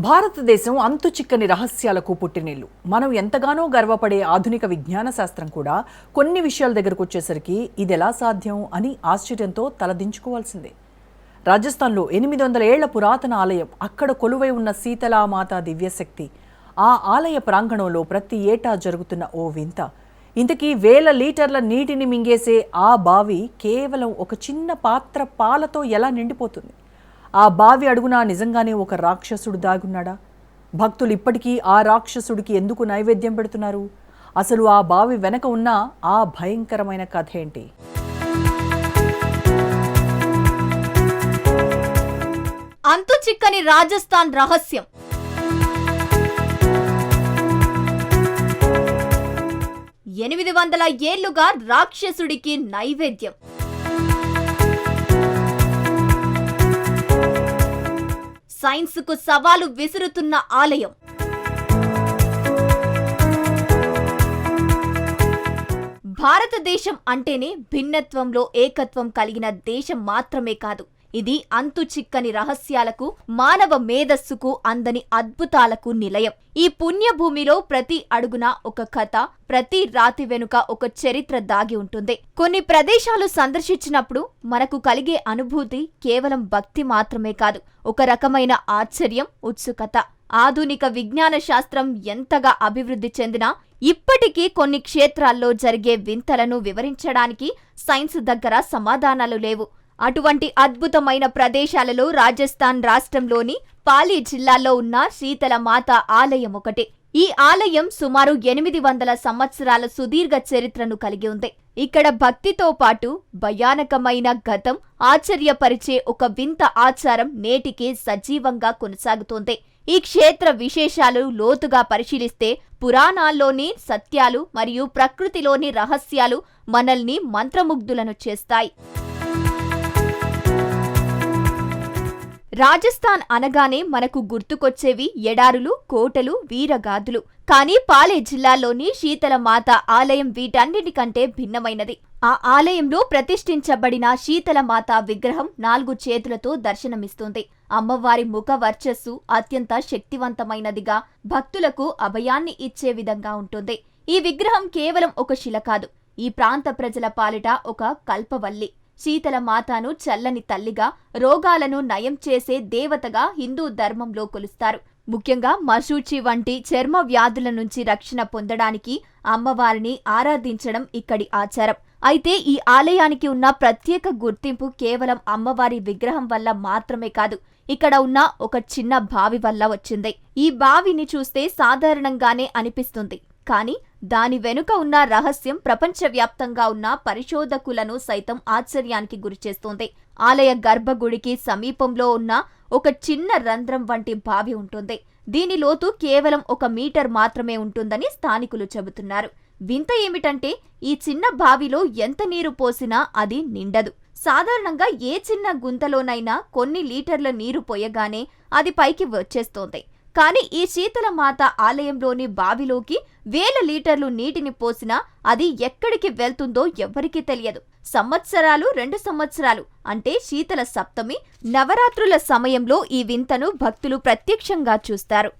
భారతదేశం అంతుచిక్కని రహస్యాలకు పుట్టినిల్లు. మనం ఎంతగానో గర్వపడే ఆధునిక విజ్ఞాన శాస్త్రం కూడా కొన్ని విషయాల దగ్గరకు వచ్చేసరికి ఇదెలా సాధ్యం అని ఆశ్చర్యంతో తలదించుకోవాల్సిందే. రాజస్థాన్లో 800 ఏళ్ల పురాతన ఆలయం, అక్కడ కొలువై ఉన్న శీతలామాత దివ్యశక్తి, ఆ ఆలయ ప్రాంగణంలో ప్రతి ఏటా జరుగుతున్న ఓ వింత. ఇంతకీ వేల లీటర్ల నీటిని మింగేసే ఆ బావి కేవలం ఒక చిన్న పాత్ర పాలతో ఎలా నిండిపోతుంది? ఆ బావి అడుగున నిజంగానే ఒక రాక్షసుడు దాగున్నాడా? భక్తులు ఇప్పటికీ ఆ రాక్షసుడికి ఎందుకు నైవేద్యం పెడుతున్నారు? అసలు ఆ బావి వెనక ఉన్న ఆ భయంకరమైన కథ ఏంటి? అంతుచిక్కని రాజస్థాన్ రహస్యం. ఎనిమిది 800 ఏళ్లుగా రాక్షసుడికి నైవేద్యం. సైన్స్కు సవాలు విసురుతున్న ఆలయం. భారతదేశం అంటేనే భిన్నత్వంలో ఏకత్వం కలిగిన దేశం మాత్రమే కాదు, ఇది అంతుచిక్కని రహస్యాలకు, మానవ మేధస్సుకు అందని అద్భుతాలకు నిలయం. ఈ పుణ్యభూమిలో ప్రతి అడుగున ఒక కథ, ప్రతి రాతి వెనుక ఒక చరిత్ర దాగి ఉంటుంది. కొన్ని ప్రదేశాలు సందర్శించినప్పుడు మనకు కలిగే అనుభూతి కేవలం భక్తి మాత్రమే కాదు, ఒక రకమైన ఆశ్చర్యం, ఉత్సుకత. ఆధునిక విజ్ఞాన శాస్త్రం ఎంతగా అభివృద్ధి చెందినా ఇప్పటికీ కొన్ని క్షేత్రాల్లో జరిగే వింతలను వివరించడానికి సైన్స్ దగ్గర సమాధానాలు లేవు. అటువంటి అద్భుతమైన ప్రదేశాలలో రాజస్థాన్ రాష్ట్రంలోని పాలి జిల్లాలో ఉన్న శీతలమాత ఆలయం ఒకటి. ఈ ఆలయం సుమారు 800 సంవత్సరాల సుదీర్ఘ చరిత్రను కలిగి ఉంది. ఇక్కడ భక్తితో పాటు భయానకమైన గతం, ఆశ్చర్యపరిచే ఒక వింత ఆచారం నేటికి సజీవంగా కొనసాగుతోంది. ఈ క్షేత్ర విశేషాలు లోతుగా పరిశీలిస్తే పురాణాల్లోని సత్యాలు మరియు ప్రకృతిలోని రహస్యాలు మనల్ని మంత్రముగ్ధులను చేస్తాయి. రాజస్థాన్ అనగానే మనకు గుర్తుకొచ్చేవి ఎడారులు, కోటలు, వీరగాథలు. కానీ పాలే జిల్లాలోని శీతలమాత ఆలయం వీటన్నిటికంటే భిన్నమైనది. ఆ ఆలయంలో ప్రతిష్ఠించబడిన శీతలమాత విగ్రహం 4 చేతులతో దర్శనమిస్తుంది. అమ్మవారి ముఖ వర్చస్సు అత్యంత శక్తివంతమైనదిగా, భక్తులకు అభయాన్ని ఇచ్చే విధంగా ఉంటుంది. ఈ విగ్రహం కేవలం ఒక శిల కాదు, ఈ ప్రాంత ప్రజల పాలిట ఒక కల్పవల్లి. శీతలమాతను చల్లని తల్లిగా, రోగాలను నయం చేసే దేవతగా హిందూ ధర్మంలో కొలుస్తారు. ముఖ్యంగా మశూచి వంటి చర్మ వ్యాధుల నుంచి రక్షణ పొందడానికి అమ్మవారిని ఆరాధించడం ఇక్కడి ఆచారం. అయితే ఈ ఆలయానికి ఉన్న ప్రత్యేక గుర్తింపు కేవలం అమ్మవారి విగ్రహం వల్ల మాత్రమే కాదు, ఇక్కడ ఉన్న ఒక చిన్న బావి వల్ల వచ్చింది. ఈ బావిని చూస్తే సాధారణంగానే అనిపిస్తుంది, కానీ దాని వెనుక ఉన్న రహస్యం ప్రపంచవ్యాప్తంగా ఉన్న పరిశోధకులను సైతం ఆశ్చర్యానికి గురిచేస్తోంది. ఆలయ గర్భగుడికి సమీపంలో ఉన్న ఒక చిన్న రంధ్రం వంటి బావి ఉంటుంది. దీని లోతు కేవలం 1 మీటర్ మాత్రమే ఉంటుందని స్థానికులు చెబుతున్నారు. వింత ఏమిటంటే ఈ చిన్న బావిలో ఎంత నీరు పోసినా అది నిండదు. సాధారణంగా ఏ చిన్న గుంతలోనైనా కొన్ని లీటర్ల నీరు పోయగానే అది పైకి వచ్చేస్తోంది. కానీ ఈ శీతలమాత ఆలయంలోని బావిలోకి 1000 లీటర్లు నీటిని పోసినా అది ఎక్కడికి వెళ్తుందో ఎవ్వరికీ తెలియదు. సంవత్సరాలు, 2 సంవత్సరాలు అంటే శీతల సప్తమి, నవరాత్రుల సమయంలో ఈ వింతను భక్తులు ప్రత్యక్షంగా చూస్తారు.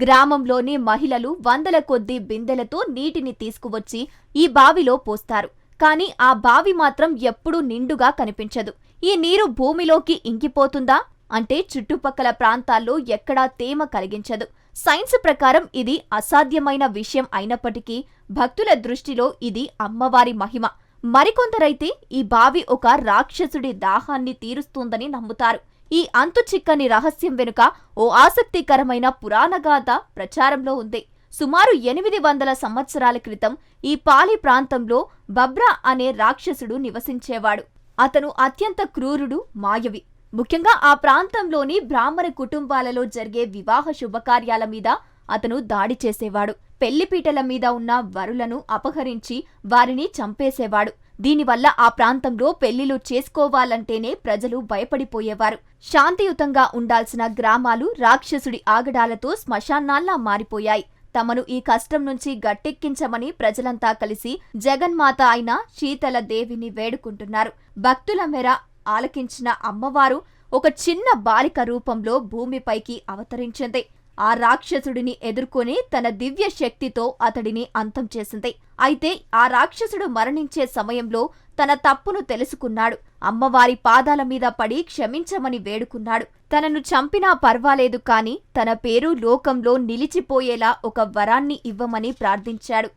గ్రామంలోని మహిళలు 100 కొద్దీ బిందెలతో నీటిని తీసుకువచ్చి ఈ బావిలో పోస్తారు. కానీ ఆ బావి మాత్రం ఎప్పుడూ నిండుగా కనిపించదు. ఈ నీరు భూమిలోకి ఇంకిపోతుందా అంటే చుట్టుపక్కల ప్రాంతాల్లో ఎక్కడా తేమ కలిగించదు. సైన్స్ ప్రకారం ఇది అసాధ్యమైన విషయం అయినప్పటికీ భక్తుల దృష్టిలో ఇది అమ్మవారి మహిమ. మరికొందరైతే ఈ బావి ఒక రాక్షసుడి దాహాన్ని తీరుస్తుందని నమ్ముతారు. ఈ అంతుచిక్కని రహస్యం వెనుక ఓ ఆసక్తికరమైన పురాణగాథ ప్రచారంలో ఉంది. సుమారు 800 సంవత్సరాల క్రితం ఈ పాలి ప్రాంతంలో బబ్రా అనే రాక్షసుడు నివసించేవాడు. అతను అత్యంత క్రూరుడు, మాయవి. ముఖ్యంగా ఆ ప్రాంతంలోని బ్రాహ్మణ కుటుంబాలలో జరిగే వివాహ శుభకార్యాల మీద అతను దాడి చేసేవాడు. పెళ్లిపీటల మీద ఉన్న వరులను అపహరించి వారిని చంపేసేవాడు. దీనివల్ల ఆ ప్రాంతంలో పెళ్లిలు చేసుకోవాలంటేనే ప్రజలు భయపడిపోయేవారు. శాంతియుతంగా ఉండాల్సిన గ్రామాలు రాక్షసుడి ఆగడాలతో శ్మశానాల్లా మారిపోయాయి. తమను ఈ కష్టం నుంచి గట్టెక్కించమని ప్రజలంతా కలిసి జగన్మాత అయిన శీతల దేవిని వేడుకుంటున్నారు. భక్తుల మేర ఆలకించిన అమ్మవారు ఒక చిన్న బాలిక రూపంలో భూమిపైకి అవతరించింది. ఆ రాక్షసుడిని ఎదుర్కొని తన దివ్య శక్తితో అతడిని అంతం చేసింది. అయితే ఆ రాక్షసుడు మరణించే సమయంలో తన తప్పును తెలుసుకున్నాడు. అమ్మవారి పాదాల మీద పడి క్షమించమని వేడుకున్నాడు. తనను చంపినా పర్వాలేదు కాని తన పేరు లోకంలో నిలిచిపోయేలా ఒక వరాన్ని ఇవ్వమని ప్రార్థించాడు.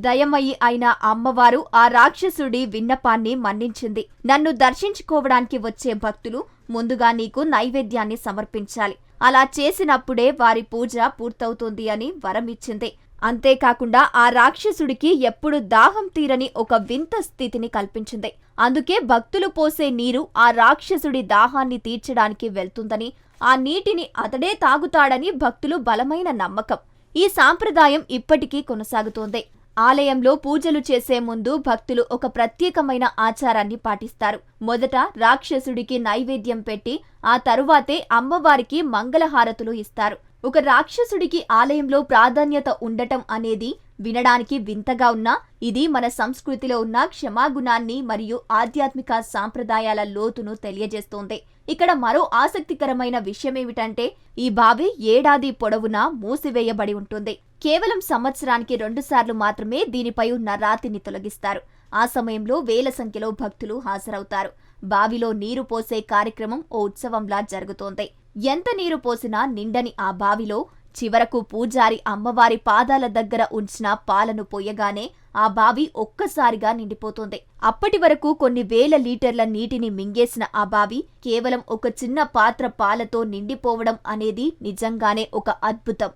దయమయి అయిన అమ్మవారు ఆ రాక్షసుడి విన్నపాన్ని మన్నించింది. నన్ను దర్శించుకోవడానికి వచ్చే భక్తులు ముందుగా నీకు నైవేద్యాన్ని సమర్పించాలి. అలా చేసినప్పుడే వారి పూజ పూర్తవుతుంది అని వరమిచ్చింది. అంతేకాకుండా ఆ రాక్షసుడికి ఎప్పుడు దాహం తీరని ఒక వింత స్థితిని కల్పించింది. అందుకే భక్తులు పోసే నీరు ఆ రాక్షసుడి దాహాన్ని తీర్చడానికి వెళ్తుందని, ఆ నీటిని అతడే తాగుతాడని భక్తులు బలమైన నమ్మకం. ఈ సాంప్రదాయం ఇప్పటికీ కొనసాగుతోంది. ఆలయంలో పూజలు చేసే ముందు భక్తులు ఒక ప్రత్యేకమైన ఆచారాన్ని పాటిస్తారు. మొదట రాక్షసుడికి నైవేద్యం పెట్టి ఆ తరువాతే అమ్మవారికి మంగళహారతులు ఇస్తారు. ఒక రాక్షసుడికి ఆలయంలో ప్రాధాన్యత ఉండటం అనేది వినడానికి వింతగా ఉన్నా ఇది మన సంస్కృతిలో ఉన్న క్షమాగుణాన్ని మరియు ఆధ్యాత్మిక సాంప్రదాయాల లోతును తెలియజేస్తోంది. ఇక్కడ మరో ఆసక్తికరమైన విషయమేమిటంటే ఈ బావి ఏడాది పొడవునా మూసివేయబడి ఉంటుంది. కేవలం సంవత్సరానికి 2 సార్లు మాత్రమే దీనిపై ఉన్న రాతిని తొలగిస్తారు. ఆ సమయంలో వేల సంఖ్యలో భక్తులు హాజరవుతారు. బావిలో నీరు పోసే కార్యక్రమం ఓ ఉత్సవంలా జరుగుతోంది. ఎంత నీరు పోసినా నిండని ఆ బావిలో చివరకు పూజారి అమ్మవారి పాదాల దగ్గర ఉంచిన పాలను పోయగానే ఆ బావి ఒక్కసారిగా నిండిపోతుంది. అప్పటి వరకు కొన్ని వేల లీటర్ల నీటిని మింగేసిన ఆ బావి కేవలం ఒక చిన్న పాత్ర పాలతో నిండిపోవడం అనేది నిజంగానే ఒక అద్భుతం.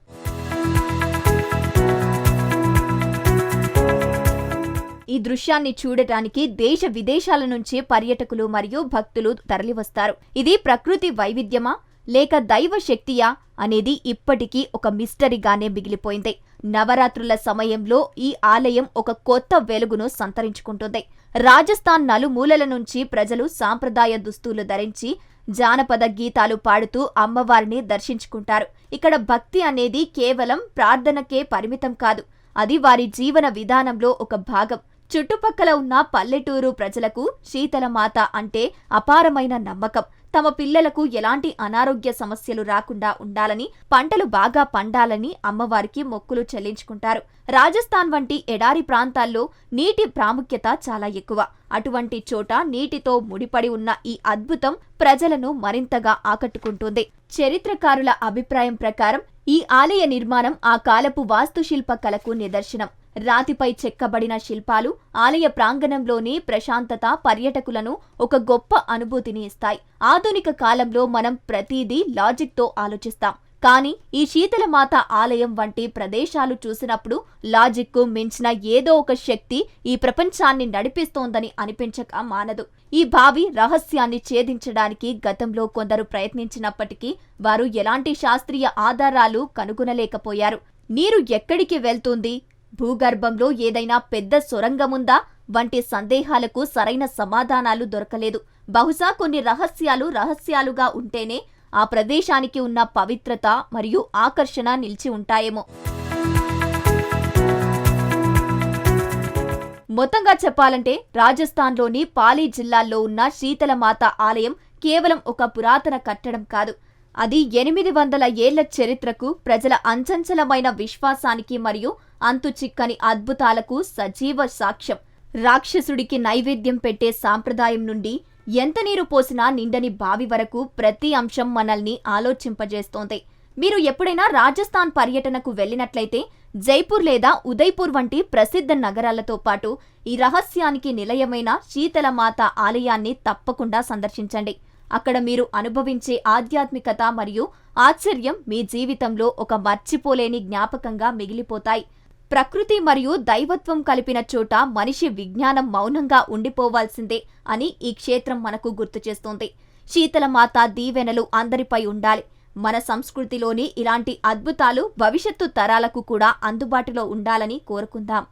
ఈ దృశ్యాన్ని చూడటానికి దేశ విదేశాల నుంచి పర్యాటకులు మరియు భక్తులు తరలివస్తారు. ఇది ప్రకృతి వైవిధ్యమా లేక దైవ శక్తియా అనేది ఇప్పటికీ ఒక మిస్టరీగానే మిగిలిపోయింది. నవరాత్రుల సమయంలో ఈ ఆలయం ఒక కొత్త వెలుగును సంతరించుకుంటుంది. రాజస్థాన్ నలుమూలల నుంచి ప్రజలు సాంప్రదాయ దుస్తులు ధరించి జానపద గీతాలు పాడుతూ అమ్మవారిని దర్శించుకుంటారు. ఇక్కడ భక్తి అనేది కేవలం ప్రార్థనకే పరిమితం కాదు, అది వారి జీవన విధానంలో ఒక భాగం. చుట్టుపక్కల ఉన్న పల్లెటూరు ప్రజలకు శీతలమాత అంటే అపారమైన నమ్మకం. తమ పిల్లలకు ఎలాంటి అనారోగ్య సమస్యలు రాకుండా ఉండాలని, పంటలు బాగా పండాలని అమ్మవారికి మొక్కులు చెల్లించుకుంటారు. రాజస్థాన్ వంటి ఎడారి ప్రాంతాల్లో నీటి ప్రాముఖ్యత చాలా ఎక్కువ. అటువంటి చోట నీటితో ముడిపడి ఉన్న ఈ అద్భుతం ప్రజలను మరింతగా ఆకట్టుకుంటుంది. చరిత్రకారుల అభిప్రాయం ప్రకారం ఈ ఆలయ నిర్మాణం ఆ కాలపు వాస్తుశిల్ప కళకు నిదర్శనం. రాతిపై చెక్కబడిన శిల్పాలు ఆలయ ప్రాంగణంలోని ప్రశాంతత పర్యాటకులను ఒక గొప్ప అనుభూతిని ఇస్తాయి. ఆధునిక కాలంలో మనం ప్రతిదీ లాజిక్తో ఆలోచిస్తాం, కానీ ఈ శీతలమాత ఆలయం వంటి ప్రదేశాలు చూసినప్పుడు లాజిక్కు మించిన ఏదో ఒక శక్తి ఈ ప్రపంచాన్ని నడిపిస్తోందని అనిపించక మానదు. ఈ బావి రహస్యాన్ని ఛేదించడానికి గతంలో కొందరు ప్రయత్నించినప్పటికీ వారు ఎలాంటి శాస్త్రీయ ఆధారాలు కనుగొనలేకపోయారు. నీరు ఎక్కడికి వెళ్తుంది, భూగర్భంలో ఏదైనా పెద్ద సొరంగముందా వంటి సందేహాలకు సరైన సమాధానాలు దొరకలేదు. బహుశా కొన్ని రహస్యాలుగా ఉంటేనే ఆ ప్రదేశానికి ఉన్న పవిత్రత మరియు ఆకర్షణ నిలిచి ఉంటాయేమో. మొత్తంగా చెప్పాలంటే రాజస్థాన్లోని పాలీ జిల్లాల్లో ఉన్న శీతలమాత ఆలయం కేవలం ఒక పురాతన కట్టడం కాదు, అది 800 ఏళ్ల చరిత్రకు, ప్రజల అంచంచలమైన విశ్వాసానికి మరియు అంతుచిక్కని అద్భుతాలకు సజీవ సాక్ష్యం. రాక్షసుడికి నైవేద్యం పెట్టే సాంప్రదాయం నుండి ఎంత నీరు పోసినా నిండని బావి వరకు ప్రతి అంశం మనల్ని ఆలోచింపజేస్తోంది. మీరు ఎప్పుడైనా రాజస్థాన్ పర్యటనకు వెళ్ళినట్లయితే జైపూర్ లేదా ఉదయ్పూర్ వంటి ప్రసిద్ధ నగరాలతో పాటు ఈ రహస్యానికి నిలయమైన శీతలమాత ఆలయాన్ని తప్పకుండా సందర్శించండి. అక్కడ మీరు అనుభవించే ఆధ్యాత్మికత మరియు ఆశ్చర్యం మీ జీవితంలో ఒక మర్చిపోలేని జ్ఞాపకంగా మిగిలిపోతాయి. ప్రకృతి మరియు దైవత్వం కలిపిన చోట మనిషి విజ్ఞానం మౌనంగా ఉండిపోవాల్సిందే అని ఈ క్షేత్రం మనకు గుర్తు చేస్తోంది. శీతలమాత దీవెనలు అందరిపై ఉండాలి. మన సంస్కృతిలోని ఇలాంటి అద్భుతాలు భవిష్యత్తు తరాలకు కూడా అందుబాటులో ఉండాలని కోరుకుందాం.